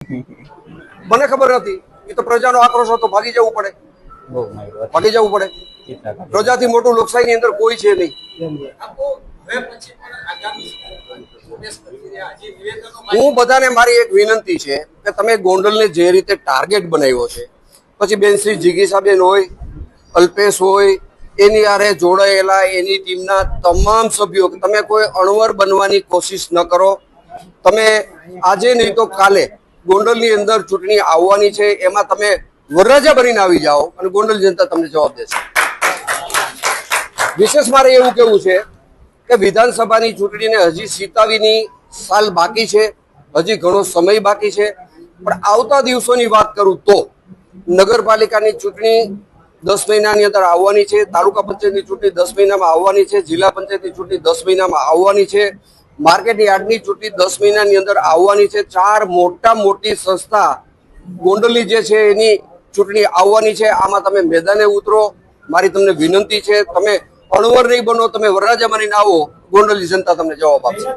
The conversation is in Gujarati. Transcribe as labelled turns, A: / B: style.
A: મને ખબર નથી, એ તો પ્રજાનો આક્રોશ હતો, ભાગી જવું પડે, ભાગી જવું પડે. પ્રજાથી મોટું લોકશાહીની અંદર કોઈ છે નહીં. હું બધાને મારી એક વિનંતી છે કે તમે ગોંડલને જે રીતે ટાર્ગેટ બનાવ્યો છે, પછી બેન શ્રી જિગીસાબેન હોય, અલ્પેશ હોય, એની આરે જોડાયેલા એની ટીમના તમામ સભ્યો, તમે કોઈ અણવર બનવાની કોશિશ ન કરો. તમે આજે નહીં તો કાલે ગોંડલની અંદર ચૂંટણી આવવાની છે, એમાં તમે વરરાજા બનીને આવી જાઓ અને ગોંડલ જનતા તમને જવાબ દેશે. વિશેષ મારે એવું કેવું છે કે વિધાનસભાની ચૂંટણીને હજી સીતાવીની સાલ બાકી છે, હજી ઘણો સમય બાકી છે. પણ આવતા દિવસોની વાત કરું તો નગરપાલિકાની ચૂંટણી 10 મહિનાની અંદર આવવાની છે, તાલુકા પંચાયતની ચૂંટણી 10 મહિનામાં આવવાની છે, જિલ્લા પંચાયતની ચૂંટણી 10 મહિનામાં આવવાની છે, માર્કેટ યાર્ડની ચૂંટણી 10 મહિનાની અંદર આવવાની છે. 4 મોટી સંસ્થા ગોંડલની જે છે એની ચૂંટણી આવવાની છે. આમાં તમે મેદાને ઉતરો. મારી તમને વિનંતી છે, તમે અણવર નહીં બનો, તમે વરરાજા બનીને આવો, ગોંડલની જનતા તમને જવાબ આપશે.